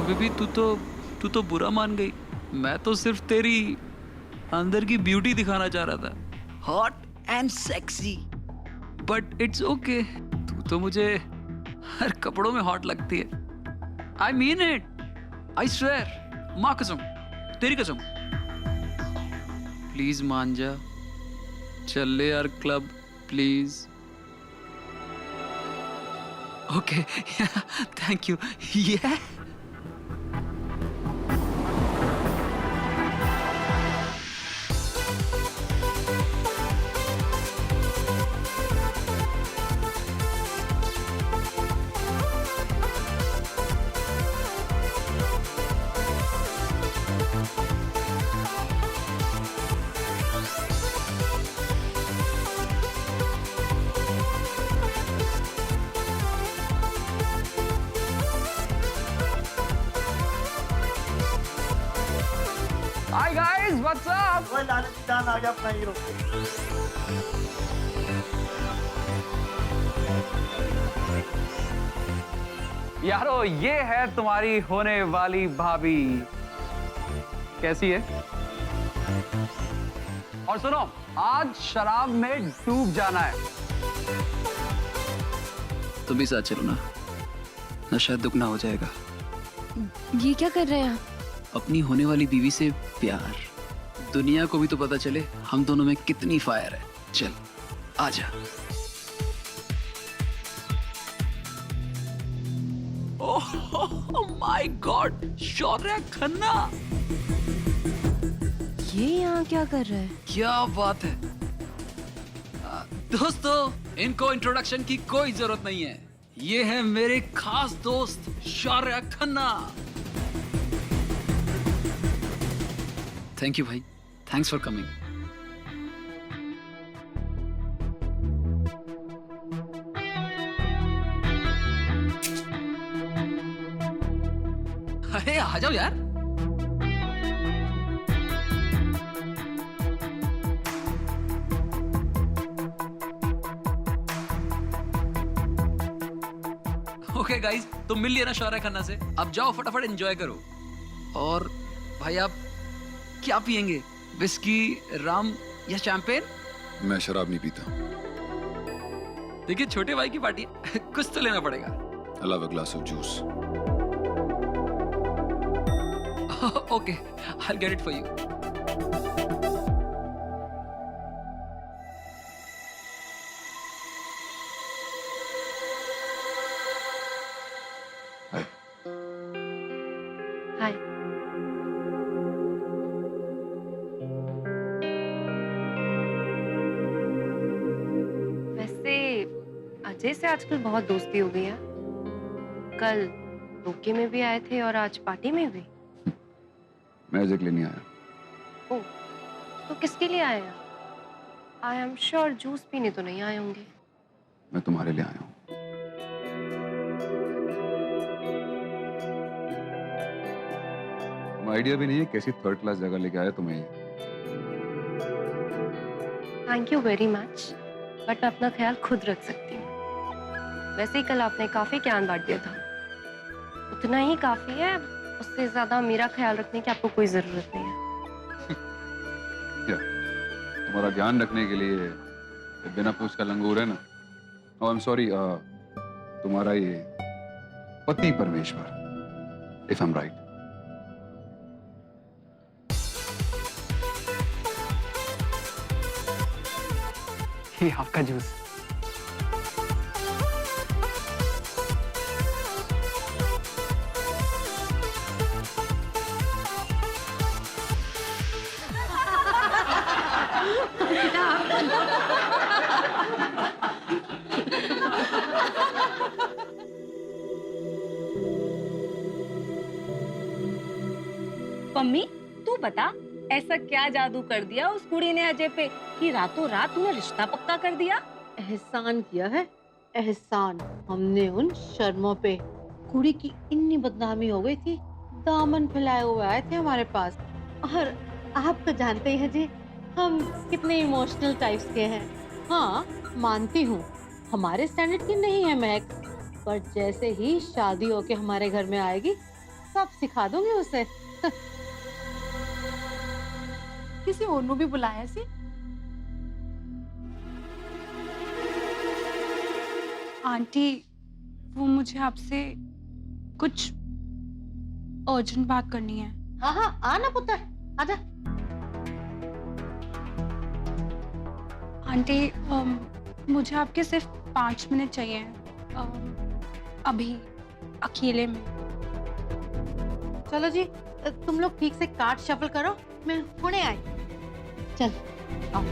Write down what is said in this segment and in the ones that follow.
Baby तू तो बुरा मान गई। मैं तो सिर्फ तेरी अंदर की ब्यूटी दिखाना चाह रहा था, hot and sexy. But it's okay, तू तो मुझे हर कपड़ों में हॉट लगती है। I mean it, I swear, माँ कसम, तेरी कसम। प्लीज मान जा, चल ले यार club please. Okay thank you. ये हाय गाइस, व्हाट्स अप? ओए लालची जान आ गया अपना हीरो। यारो ये है तुम्हारी होने वाली भाभी। कैसी है? और सुनो, आज शराब में डूब जाना है। तुम भी साथ चलो ना, नशा दुगना हो जाएगा। ये क्या कर रहे हैं आप? अपनी होने वाली बीवी से प्यार, दुनिया को भी तो पता चले हम दोनों में कितनी फायर है। चल आजा। ओह माय गॉड, शौर्य खन्ना, ये यहाँ क्या कर रहा है? क्या बात है। दोस्तों, इनको इंट्रोडक्शन की कोई जरूरत नहीं है। ये है मेरे खास दोस्त शौर्य खन्ना। थैंक यू भाई, थैंक्स फॉर कमिंग। अरे आ जाओ यार। ओके गाइस, तुम मिल लिया ना शौर्य खन्ना से, अब जाओ फटाफट एंजॉय करो। और भाई आप क्या पियेंगे, विस्की, रम या शैंपेन? मैं शराब नहीं पीता। देखिए छोटे भाई की पार्टी है, कुछ तो लेना पड़ेगा। I'll have a glass of juice. Okay, I'll get it for you. हाय। वैसे अजय से आजकल बहुत दोस्ती हो गई है। कल रोके में भी आए थे और आज पार्टी में भी। मैं अजय के लिए नहीं आया। ओह, तो किसके लिए आए हैं? आई एम श्योर जूस पीने तो नहीं आए होंगे। मैं तुम्हारे लिए आया हूँ। आइडिया भी नहीं है कैसी थर्ड क्लास जगह लेके आया तुम्हें। Thank you very much, but मैं अपना ख्याल खुद रख सकती हूँ। वैसे ही कल आपने काफी ज्ञान बांट दिया था, उतना ही काफी है। उससे ज्यादा मेरा ख्याल रखने की आपको कोई जरूरत नहीं है। क्या तुम्हारा ध्यान रखने के लिए बिना पूछ का लंगूर है ना? आई एम सॉरी, तुम्हारा ये पति परमेश्वर, इफ आई एम राइट। ये आपका जूस। मम्मी तू बता, ऐसा क्या जादू कर दिया उस कुड़ी ने अजय पे कि रातों रात उन्हें रिश्ता पक्का कर दिया? एहसान किया है, एहसान। हमने उन शर्मों पे, कुड़ी की इतनी बदनामी हो गई थी, दामन फैलाए हुए आए थे हमारे पास। और आप तो जानते ही हैं जी, हम कितने इमोशनल टाइप्स के हैं। हाँ मानती हूँ हमारे स्टैंडर्ड की नहीं है महक, पर जैसे ही शादी होके हमारे घर में आएगी सब सिखा दूंगी उसे। किसी और ਨੂੰ भी बुलाया सी? आंटी, वो मुझे आपसे कुछ अर्जेंट बात करनी है। हाँ हाँ, आना पुत्र, आजा। आंटी, मुझे आपके सिर्फ 5 मिनट चाहिए, अभी अकेले में। चलो जी, तुम लोग ठीक से कार्ड शफल करो, मैं हुणे आई। चल आओ।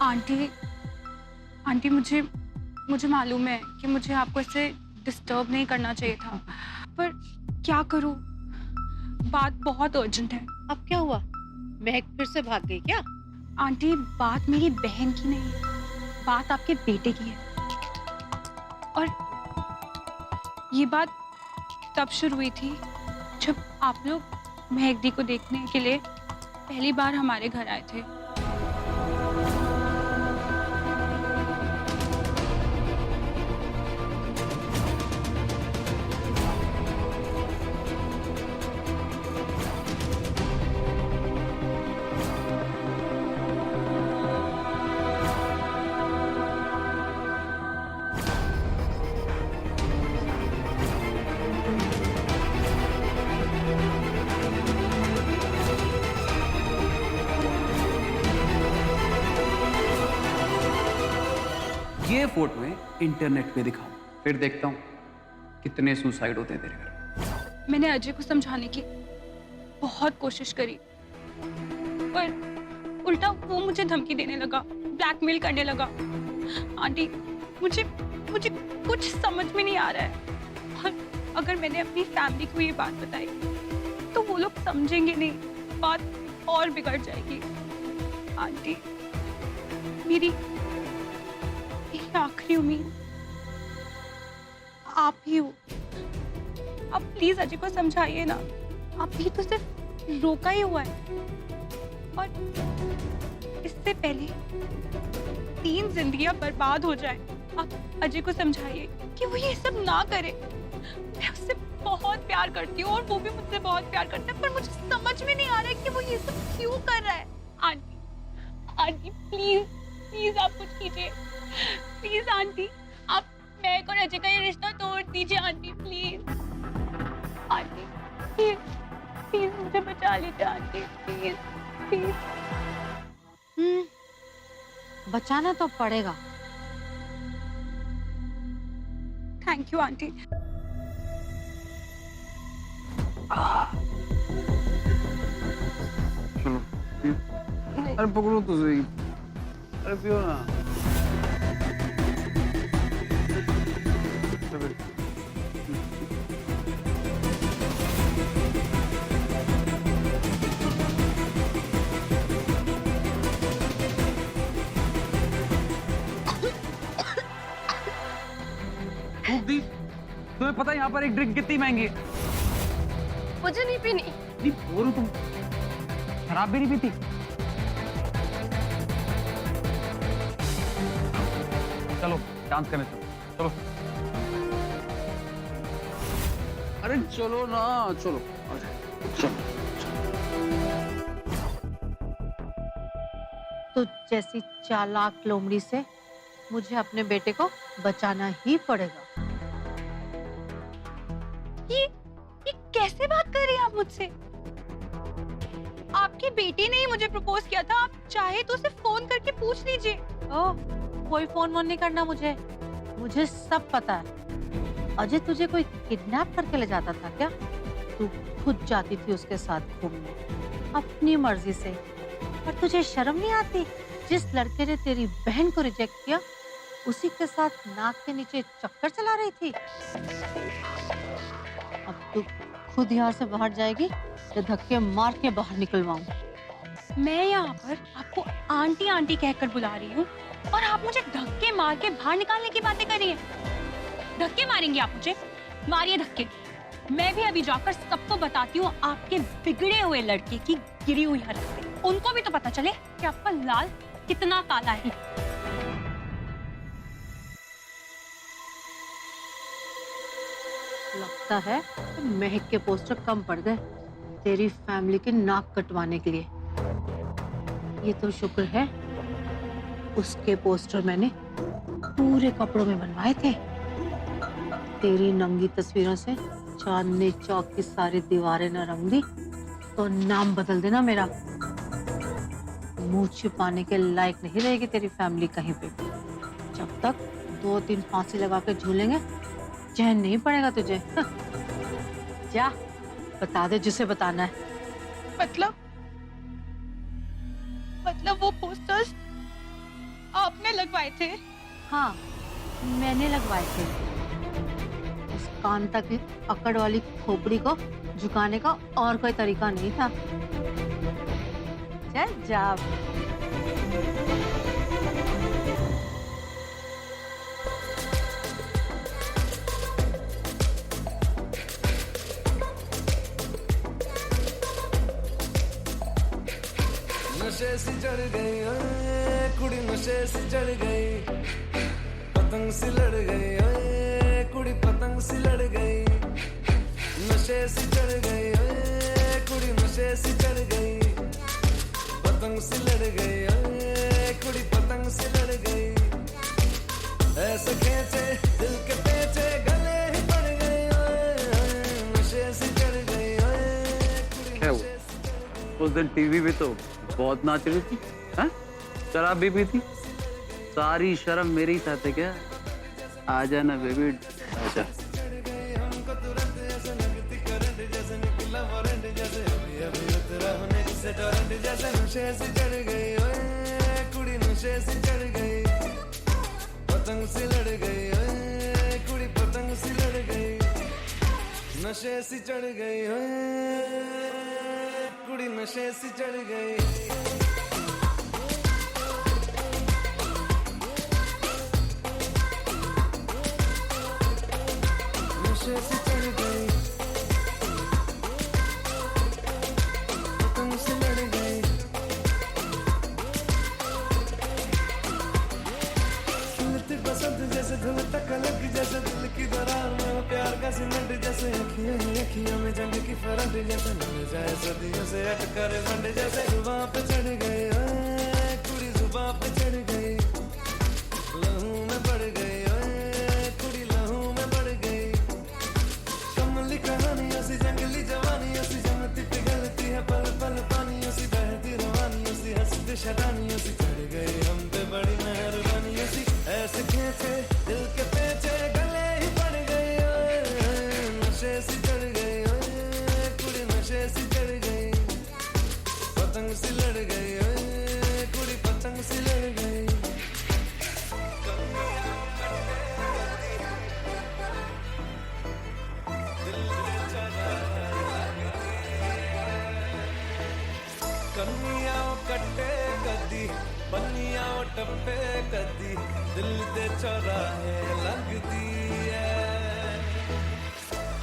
आंटी, आंटी मुझे मालूम है कि मुझे आपको इससे डिस्टर्ब नहीं करना चाहिए था, पर क्या करूं, बात बहुत अर्जेंट है। अब क्या हुआ, महक फिर से भाग गई क्या? आंटी, बात मेरी बहन की नहीं, बात आपके बेटे की है। और ये बात तब शुरू हुई थी जब आप लोग महक दी को देखने के लिए पहली बार हमारे घर आए थे। ये फोटोएं इंटरनेट पे दिखाऊं, फिर देखता हूं कितने सुसाइड होते हैं तेरे घर। मैंने अजय को समझाने की बहुत कोशिश करी, पर उल्टा वो मुझे धमकी देने लगा, ब्लैकमेल करने लगा। आंटी, मुझे कुछ समझ में नहीं आ रहा है, और अगर मैंने अपनी फैमिली को ये बात बताई तो वो लोग समझेंगे नहीं, बात और बिगड़ जाएगी। आंटी, मेरी आखिरी उम्मीद आप ही हो। आप प्लीज अजय को समझाइए ना, आप भी तो सिर्फ रोका ही हुआ है, और इससे पहले 3 जिंदगियां बर्बाद हो जाए। आप अजय को समझाइए कि वो ये सब ना करे। मैं उससे बहुत प्यार करती हूँ और वो भी मुझसे बहुत प्यार करता है, पर मुझे समझ में नहीं आ रहा है कि वो ये सब क्यों कर रहा है। आंटी, आंटी प्लीज प्लीज आप कुछ कीजिए, प्लीज आंटी, आप मैं और अजय का ये रिश्ता तोड़ दीजिए। Aunty please, aunty please please मुझे बचा लीजिए। Aunty please please. बचाना तो पड़ेगा। Thank you aunty. चलो, अरे पकड़ो तो सही, अरे पियो ना। रूपदीप, तुम्हें पता है यहाँ पर एक ड्रिंक कितनी महंगी है? मुझे नहीं पीनी। नहीं बोलो, तुम शराब भी नहीं पीती? चलो डांस करने चलो, चलो। अरे चलो ना, चलो चलो। तो जैसी चालाक लोमड़ी से मुझे अपने बेटे को बचाना ही पड़ेगा। ये कैसे बात कर रही हैं आप मुझसे? आपके बेटे ने ही मुझे प्रपोज किया था, आप चाहे तो उसे फोन करके पूछ लीजिए। ओह, कोई फोन वोन नहीं करना मुझे सब पता है। अजय तुझे कोई किडनैप करके ले जाता था क्या? तू खुद जाती थी उसके साथ घूमने अपनी मर्जी से, और तुझे शर्म नहीं आती? जिस लड़के ने तेरी बहन को रिजेक्ट किया उसी के साथ नाक के नीचे चक्कर चला रही थी। अब तू खुद यहाँ से बाहर जाएगी या धक्के मार के बाहर निकलवाऊं? मैं यहाँ पर आपको आंटी आंटी कहकर बुला रही हूँ और आप मुझे धक्के मार के बाहर निकालने की बातें कर रही हैं। धक्के मारेंगे आप मुझे? मारिए धक्के। मैं भी अभी जाकर सबको बताती हूँ आपके बिगड़े हुए लड़के की गिरी हुई हरकतें। उनको भी तो पता चले कि आपका लाल कितना काला है। लगता है महक के पोस्टर कम पड़ गए तेरी फैमिली के नाक कटवाने के लिए। ये तो शुक्र है उसके पोस्टर मैंने पूरे कपड़ों में बनवाए थे। तेरी नंगी तस्वीरों से चांदनी चौक की सारी दीवारें न रंग दी तो नाम बदल देना मेरा। मुंह छिपाने के लायक नहीं रहेगी तेरी फैमिली कहीं पे भी। जब तक 2-3 फांसी लगा के झूलेंगे चैन नहीं पड़ेगा तुझे। जा बता दे जिसे बताना है। मतलब वो पोस्टर्स आपने लगवाए थे? हाँ मैंने लगवाए थे। उस कांता की अकड़ वाली खोपड़ी को झुकाने का और कोई तरीका नहीं था। चल जा। नशे से चढ़ गई ओए कुड़ी, नशे से चढ़ गई, पतंग से लड़ गई ओए कुड़ी, पतंग से लड़ गई। नशे से चढ़ गई ओए कुड़ी, नशे से चढ़ गई, पतंग से लड़ गई ओए कुड़ी, पतंग से लड़ गई। ऐसे खेचे दिल के पेचे गले ही पड़ गई ओए, नशे से चढ़ गई ओए कुड़ी, क्या हुआ? नशे से चढ़ गई। उस दिन टीवी पे तो बहुत नाच रही थी, हैं? शराब भी पी थी। सारी शर्म मेरी साथ है क्या? आ जाना बेबी, आजा। हमको तुरंत ऐसे लगती करंट जैसे निकला वारंट जैसे अभी अभी उतरा होने से टोरेंट जैसे। नशे से चढ़ गई ओए कुड़ी, नशे से चढ़ गई, पतंग से लड़ गई ओए कुड़ी, पतंग से लड़ गई। नशे से चढ़ गई ओए कुड़ी, नशे से चढ़ गई। नशे से चढ़ गई, पतंग से लड़ गई। खिलती बसंत जैसे धुलता कलक जैसे दिल की दरार में वो प्यार का सीमेंट जैसे। अखियों ही अखियों में जंग की फरंट जैसे लड़ जाए सदियों से अटकर बंड जैसे। जुबां पे चढ़ गई ओए कुड़ी, जुबां पे चढ़ गई, लहू में बढ़ गई ओए कुड़ी, लहू में बढ़ गई। कमली कहानियों से जंगली जवानियों से जमती पिघलती है पल पल पानियों से, बहती रवानियों से हंसती शरानियों से। चढ़ गई हम पे बड़ी मेहरबानियों से, ऐसे खेचे दिल के पेचे गले ही पड़ गई ओए, नशे से चढ़ गई ओए कुड़ी, नशे से चढ़ गई, पतंग से लड़ गई ओए कुड़ी, पतंग से लड़ गई। कन्नियाओ कट्टे कदी, बन्नियाओ टप्पे कदी, दिल दे चौराहे लगदी है।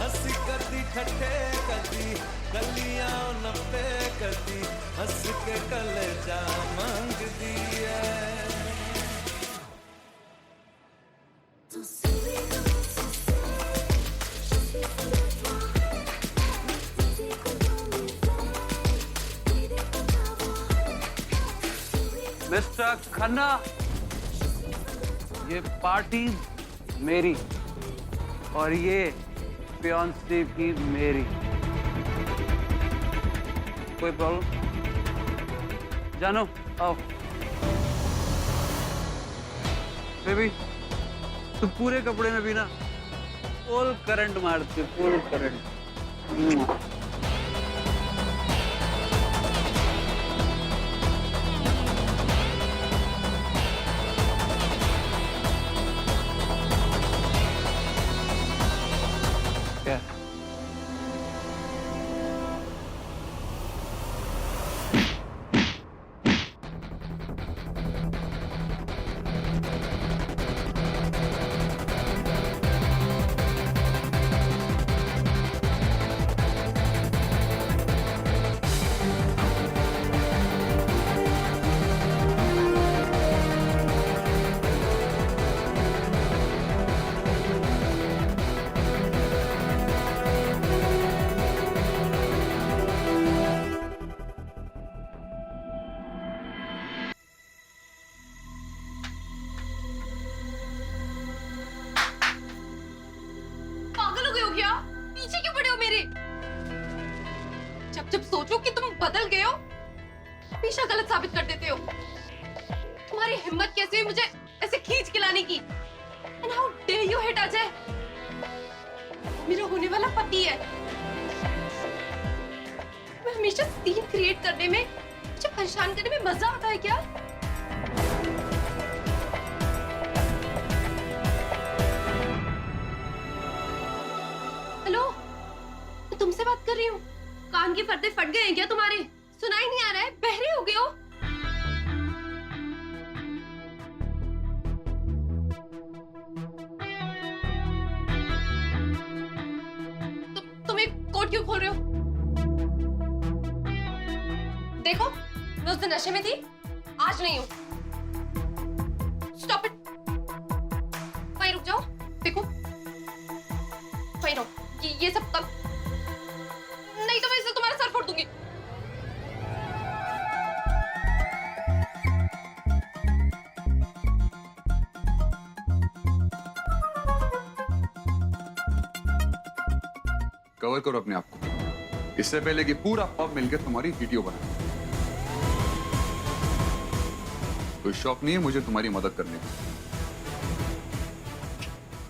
हंसी कदी ठट्ठे कदी, गलियाओ नप्पे कदी, हंस के कलेजा मांगदी है। मिस्टर खन्ना, ये पार्टी मेरी और ये फियांसी भी मेरी। कोई प्रॉब्लम? जानो, आओ। बेबी, तू पूरे कपड़े में भी ना फुल करंट मारती है, फुल करंट। क्या? सोचो कि तुम बदल गए हो, हमेशा गलत साबित कर देते हो। तुम्हारी हिम्मत कैसे हुई मुझे ऐसे खींच के लाने की? And how dare you hit Ajay? मेरा होने वाला पति है। मैं हमेशा सीन क्रिएट करने में, मुझे परेशान करने में मजा आता है क्या? हेलो, मैं तुमसे बात कर रही हूँ। कान के पर्दे फट गए हैं क्या तुम्हारे? सुनाई नहीं आ रहा है? बहरे हो गए हो? तुम एक कोट क्यों खोल रहे हो? देखो, मैं उस दिन नशे में थी, आज नहीं हूँ। Stop it. वहीं रुक जाओ। देखो, वहीं रहो। ये सब कब? नहीं तो मैं इससे तुम्हारा सर फोड़ दूंगी। कवर करो अपने आप को, इससे पहले कि पूरा पब मिलकर तुम्हारी वीडियो बनाए। कोई शौक नहीं है मुझे तुम्हारी मदद करने का।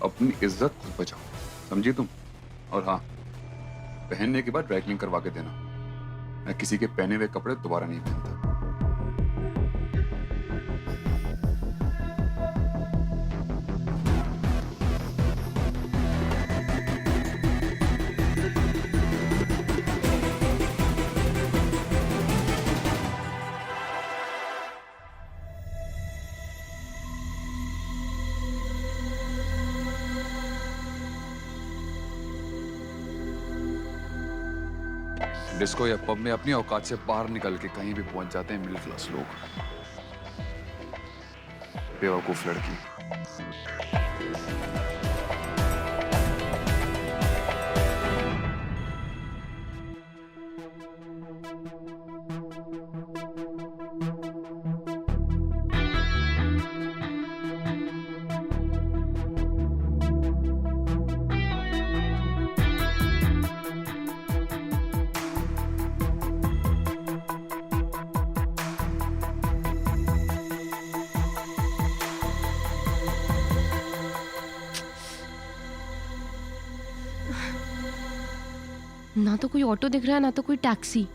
अपनी इज्जत खुद बचाओ, समझी तुम? और हाँ, पहनने के बाद ड्राई क्लीन करवा के देना। मैं किसी के पहने हुए कपड़े दोबारा नहीं पहनता। डिस्को या पब में अपनी औकात से बाहर निकल के कहीं भी पहुंच जाते हैं मिडिल क्लास लोग। बेवकूफ लड़की। ना तो कोई ऑटो दिख रहा है, ना तो कोई टैक्सी।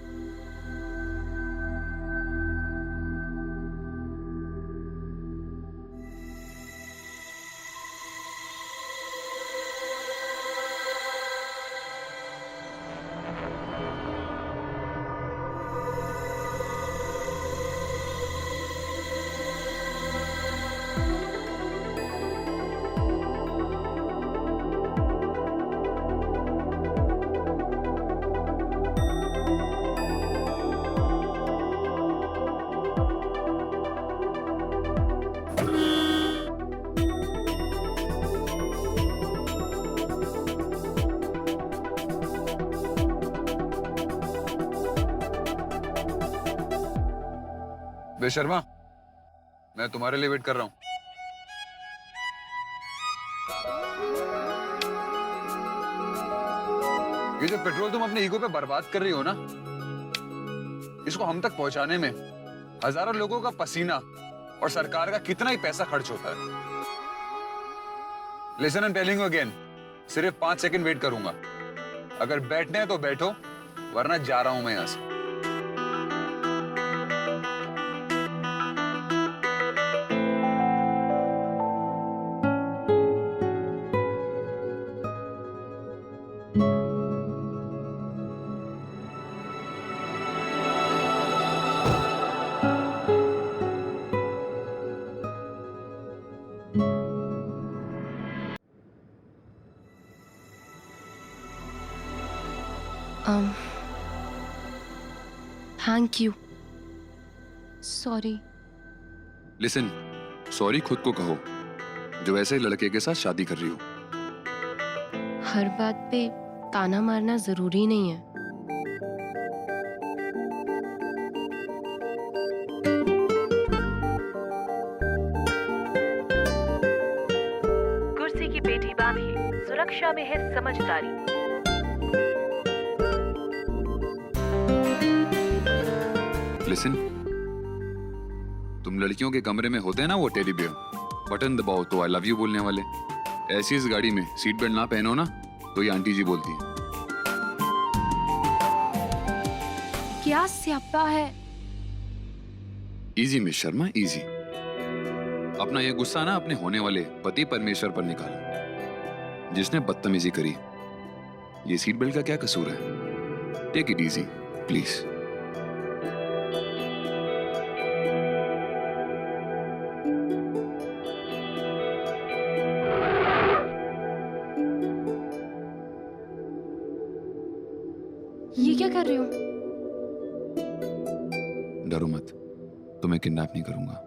बे शर्मा, मैं तुम्हारे लिए वेट कर रहा हूं। ये जो पेट्रोल तुम अपने ईगो पे बर्बाद कर रही हो ना, इसको हम तक पहुंचाने में हजारों लोगों का पसीना और सरकार का कितना ही पैसा खर्च होता है। Listen, I am telling you again, सिर्फ 5 सेकंड वेट करूंगा। अगर बैठने हैं तो बैठो, वरना जा रहा हूं मैं यहां से। Thank you. Sorry. Listen, sorry खुद को कहो जो ऐसे लड़के के साथ शादी कर रही हो। हर बात पे ताना मारना जरूरी नहीं है। कुर्सी की पेटी बांधिए, सुरक्षा में है समझदारी। लिसन, तुम लड़कियों के कमरे में होते हैं ना वो टेडी बियर, बटन दबाओ तो आई लव यू बोलने वाले, ऐसी इस गाड़ी में सीट बेल्ट ना पहनो ना तो ये आंटी जी बोलती है। क्या स्यापा है? Easy miss Sharma, easy. अपना ये गुस्सा ना अपने होने वाले पति परमेश्वर पर निकालो, जिसने बदतमीजी करी। ये सीट बेल्ट का क्या कसूर है? Take it easy please. ये क्या कर रहे हो? डरो मत, तुम्हें किडनैप नहीं करूंगा।